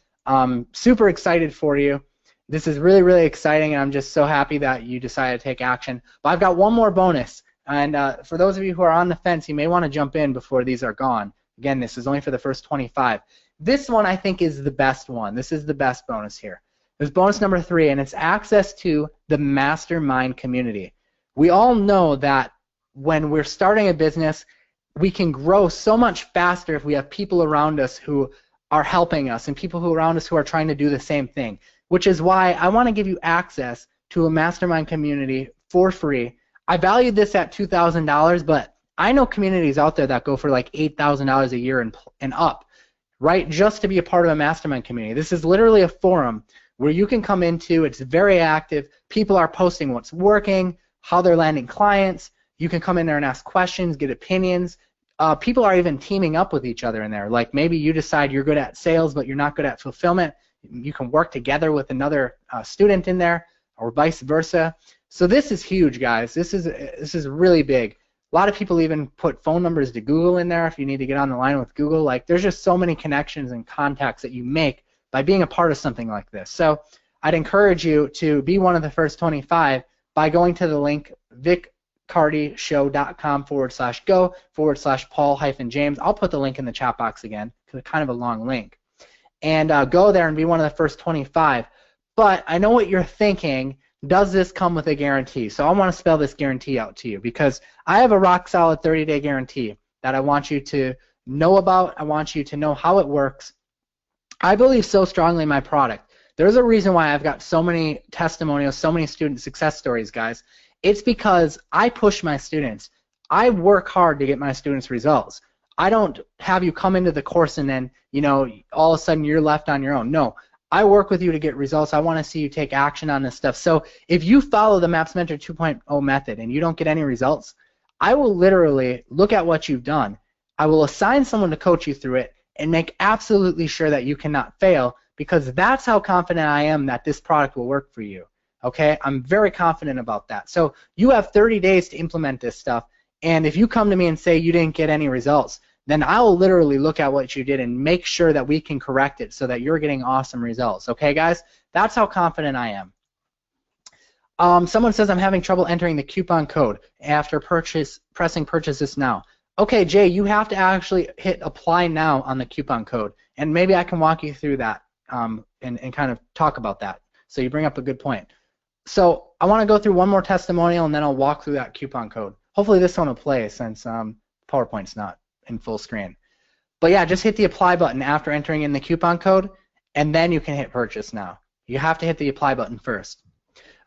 Super excited for you. This is really, really exciting, and I'm just so happy that you decided to take action. But I've got one more bonus, and for those of you who are on the fence, you may want to jump in before these are gone. Again, this is only for the first 25. This one I think is the best one. This is the best bonus here. There's bonus number 3, and it's access to the mastermind community. We all know that when we're starting a business, we can grow so much faster if we have people around us who are helping us and people who are around us who are trying to do the same thing, which is why I want to give you access to a mastermind community for free. I valued this at $2,000, but I know communities out there that go for like $8,000 a year and up, right, just to be a part of a mastermind community. This is literally a forum where you can come into. It's very active. People are posting what's working, how they're landing clients. You can come in there and ask questions, get opinions. People are even teaming up with each other in there. Like maybe you decide you're good at sales, but you're not good at fulfillment. You can work together with another student in there, or vice versa. So this is huge, guys. This is really big. A lot of people even put phone numbers to Google in there if you need to get on the line with Google. Like there's just so many connections and contacts that you make by being a part of something like this. So I'd encourage you to be one of the first 25 by going to the link viccartyshow.com/go/Paul-James. I'll put the link in the chat box again because it's kind of a long link. And go there and be one of the first 25. But I know what you're thinking. Does this come with a guarantee? So I want to spell this guarantee out to you because I have a rock-solid 30-day guarantee that I want you to know about. I want you to know how it works. I believe so strongly in my product. There's a reason why I've got so many testimonials, so many student success stories, guys. It's because I push my students. I work hard to get my students results. I don't have you come into the course and then, you know, all of a sudden you're left on your own. No, I work with you to get results. I want to see you take action on this stuff. So if you follow the MAPS Mentor 2.0 method and you don't get any results, I will literally look at what you've done. I will assign someone to coach you through it and make absolutely sure that you cannot fail, because that's how confident I am that this product will work for you. Okay, I'm very confident about that. So you have 30 days to implement this stuff, and if you come to me and say you didn't get any results, then I'll literally look at what you did and make sure that we can correct it so that you're getting awesome results. Okay, guys? That's how confident I am. Someone says I'm having trouble entering the coupon code after pressing purchase this now. Okay, Jay, you have to actually hit apply now on the coupon code, and maybe I can walk you through that and kind of talk about that. So you bring up a good point. So I want to go through one more testimonial, and then I'll walk through that coupon code. Hopefully this one will play since PowerPoint's not in full screen. But yeah, just hit the apply button after entering in the coupon code, and then you can hit purchase now. You have to hit the apply button first.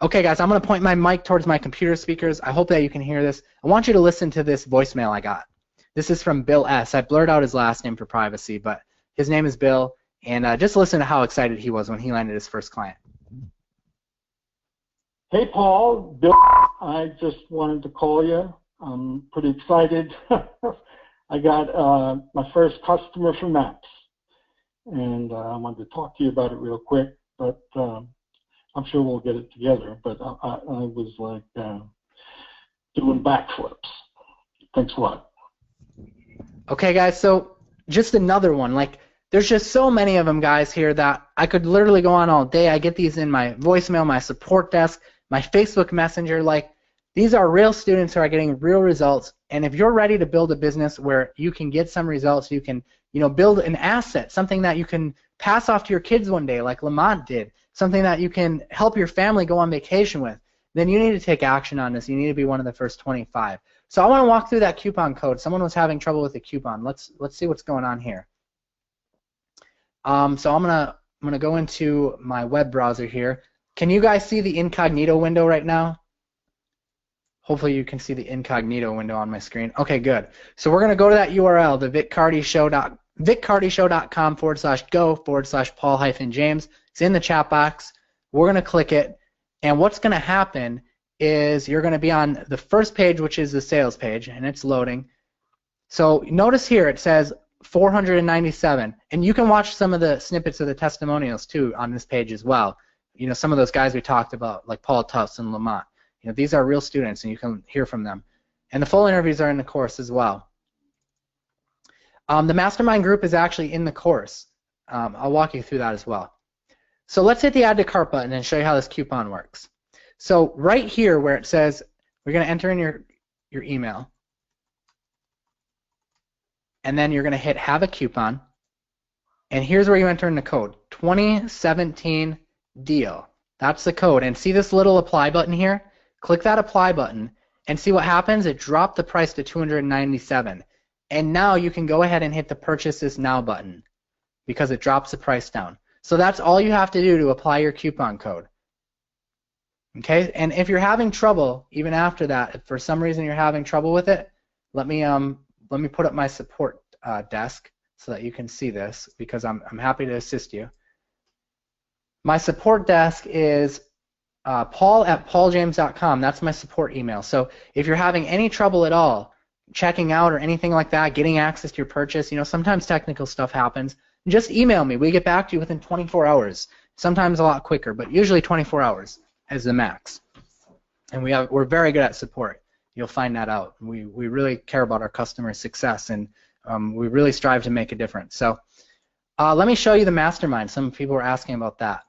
Okay, guys, I'm going to point my mic towards my computer speakers. I hope that you can hear this. I want you to listen to this voicemail I got. This is from Bill S. I blurred out his last name for privacy, but his name is Bill, and just listen to how excited he was when he landed his first client. Hey, Paul. Bill, I just wanted to call you. I'm pretty excited. I got my first customer from MAPS. and I wanted to talk to you about it real quick, but I'm sure we'll get it together. But I was like doing backflips. Thanks a lot. Okay, guys, so just another one. Like, there's just so many of them, guys, here that I could literally go on all day. I get these in my voicemail, my support desk, my Facebook Messenger. Like, these are real students who are getting real results. And if you're ready to build a business where you can get some results, you can, build an asset, something that you can pass off to your kids one day, like Lamont did, something that you can help your family go on vacation with, then you need to take action on this. You need to be one of the first 25. So I want to walk through that coupon code. Someone was having trouble with the coupon. Let's see what's going on here. So I'm gonna go into my web browser here. Can you guys see the incognito window right now? Hopefully you can see the incognito window on my screen. Okay, good. So we're gonna go to that URL, the viccardyshow.com/go/Paul-James. It's in the chat box. We're gonna click it, and what's gonna happen is you're going to be on the first page, which is the sales page, and it's loading. So notice here it says 497, and you can watch some of the snippets of the testimonials too on this page as well. Some of those guys we talked about, like Paul Tufts and Lamont. These are real students, and you can hear from them. And the full interviews are in the course as well. The mastermind group is actually in the course. I'll walk you through that as well. So let's hit the add to cart button and show you how this coupon works. So right here where it says we're going to enter in your email, and then you're going to hit have a coupon, and here's where you enter in the code 2017 deal. That's the code, and see this little apply button here? Click that apply button and see what happens. It dropped the price to $297, and now you can go ahead and hit the purchase this now button because it drops the price down. So that's all you have to do to apply your coupon code. Okay, and if you're having trouble even after that, if for some reason you're having trouble with it, let me put up my support desk so that you can see this, because I'm happy to assist you. My support desk is paul@pauljames.com. That's my support email. So if you're having any trouble at all checking out or anything like that, getting access to your purchase, sometimes technical stuff happens, just email me. We get back to you within 24 hours. Sometimes a lot quicker, but usually 24 hours. As the max, and we're very good at support. You'll find that out. We really care about our customer success, and we really strive to make a difference. So let me show you the mastermind. Some people were asking about that.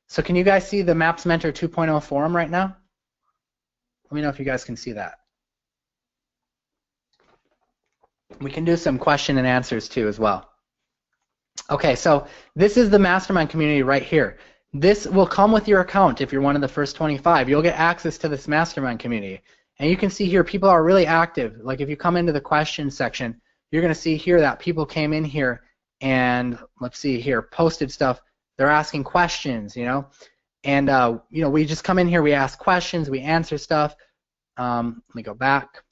So can you guys see the Maps Mentor 2.0 forum right now? Let me know if you guys can see that. We can do some question and answers too as well. Okay, so this is the mastermind community right here. This will come with your account if you're one of the first 25. You'll get access to this mastermind community. And you can see here people are really active. Like if you come into the questions section, you're going to see here that people came in here and, let's see here, posted stuff. They're asking questions, And, we just come in here, we ask questions, we answer stuff. Let me go back.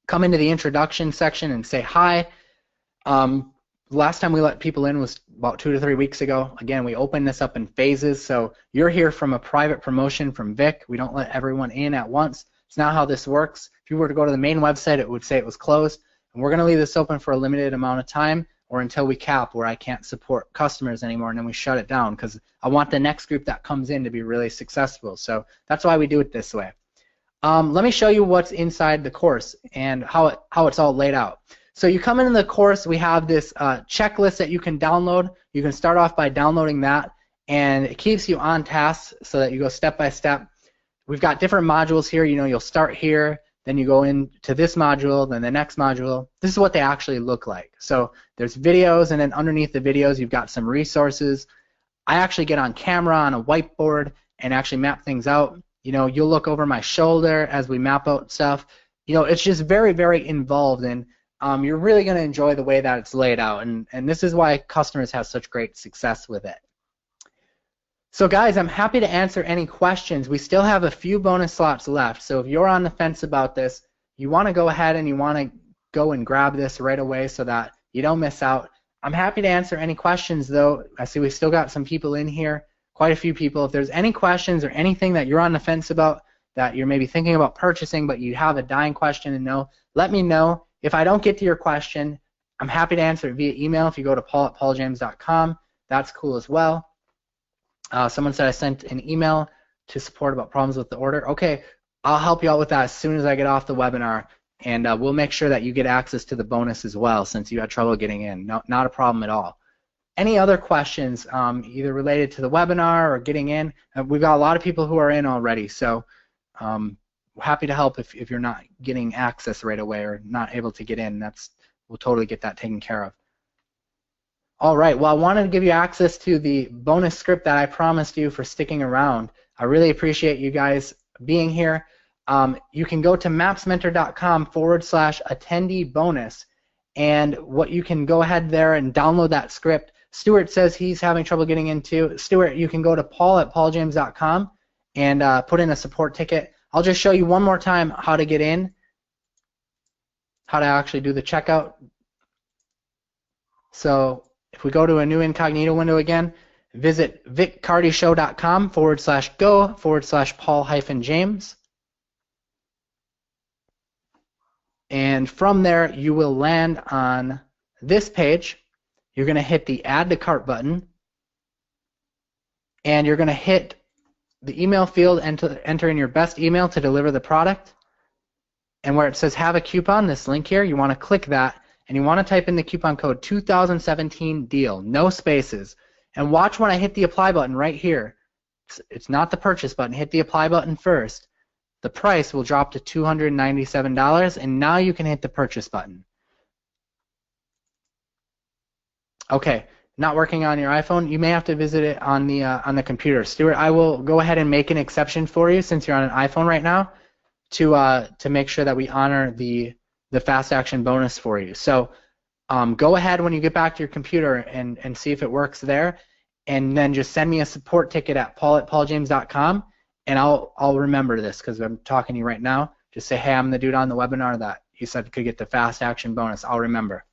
Come into the introduction section and say hi. Last time we let people in was about 2 to 3 weeks ago. Again, we open this up in phases, so you're here from a private promotion from Vic. We don't let everyone in at once. It's not how this works. If you were to go to the main website, it would say it was closed, and we're going to leave this open for a limited amount of time or until we cap where I can't support customers anymore, and then we shut it down because I want the next group that comes in to be really successful. So that's why we do it this way. Let me show you what's inside the course and how it's all laid out. So you come into the course, we have this checklist that you can download. You can start off by downloading that, and it keeps you on task so that you go step by step. We've got different modules here. You'll start here, then you go into this module, then the next module. This is what they actually look like. So there's videos, and then underneath the videos you've got some resources. I actually get on camera on a whiteboard and actually map things out. You'll look over my shoulder as we map out stuff. It's just very, very involved, and you're really going to enjoy the way that it's laid out, and this is why customers have such great success with it. So guys, I'm happy to answer any questions. We still have a few bonus slots left, so if you're on the fence about this, you want to go ahead and you want to go and grab this right away so that you don't miss out. I'm happy to answer any questions though. I see we still got some people in here, quite a few people. If there's any questions or anything that you're on the fence about, that you're maybe thinking about purchasing but you have a dying question and let me know. If I don't get to your question, I'm happy to answer it via email if you go to paul@pauljames.com. That's cool as well. Someone said I sent an email to support about problems with the order. Okay, I'll help you out with that as soon as I get off the webinar, and we'll make sure that you get access to the bonus as well since you had trouble getting in. No, not a problem at all. Any other questions, either related to the webinar or getting in? We've got a lot of people who are in already, so happy to help if you're not getting access right away or not able to get in. We'll totally get that taken care of. All right, well, I wanted to give you access to the bonus script that I promised you for sticking around. I really appreciate you guys being here. You can go to mapsmentor.com/attendee bonus, and what you can go ahead there and download that script. Stuart says he's having trouble getting into. Stuart, you can go to paul@pauljames.com and put in a support ticket. I'll just show you one more time how to get in, how to actually do the checkout. So if we go to a new incognito window again, visit viccardyshow.com/go/Paul-James. And from there, you will land on this page. You're going to hit the Add to Cart button, and you're going to hit the email field and enter in your best email to deliver the product. And where it says Have a Coupon, this link here, you want to click that, and you want to type in the coupon code 2017 deal, no spaces. And watch when I hit the Apply button right here. It's not the Purchase button. Hit the Apply button first. The price will drop to $297, and now you can hit the Purchase button. Okay, not working on your iPhone. You may have to visit it on the computer. Stuart, I will go ahead and make an exception for you since you're on an iPhone right now to make sure that we honor the fast action bonus for you. So go ahead when you get back to your computer and see if it works there, and then just send me a support ticket at paul@pauljames.com, and I'll remember this because I'm talking to you right now. Just say, hey, I'm the dude on the webinar that you said could get the fast action bonus. I'll remember.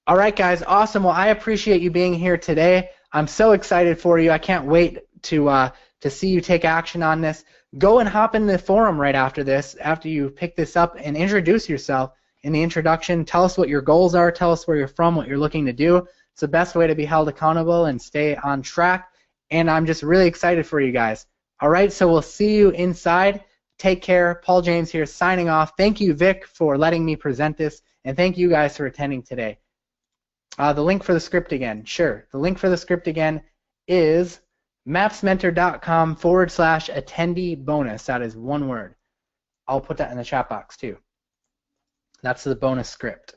All right, guys, awesome. Well, I appreciate you being here today. I'm so excited for you. I can't wait to see you take action on this. Go and hop in the forum right after this, after you pick this up, and introduce yourself in the introduction. Tell us what your goals are. Tell us where you're from, what you're looking to do. It's the best way to be held accountable and stay on track, and I'm just really excited for you guys. All right, so we'll see you inside. Take care. Paul James here signing off. Thank you, Vic, for letting me present this, and thank you guys for attending today. The link for the script again. Sure. The link for the script again is mapsmentor.com/attendee bonus. That is one word. I'll put that in the chat box too. That's the bonus script.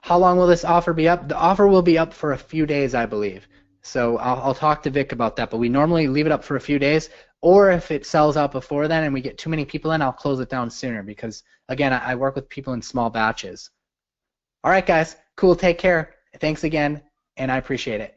How long will this offer be up? The offer will be up for a few days, I believe. So I'll talk to Vic about that, but we normally leave it up for a few days, or if it sells out before then and we get too many people in, I'll close it down sooner because, again, I work with people in small batches. All right, guys, cool, take care. Thanks again, and I appreciate it.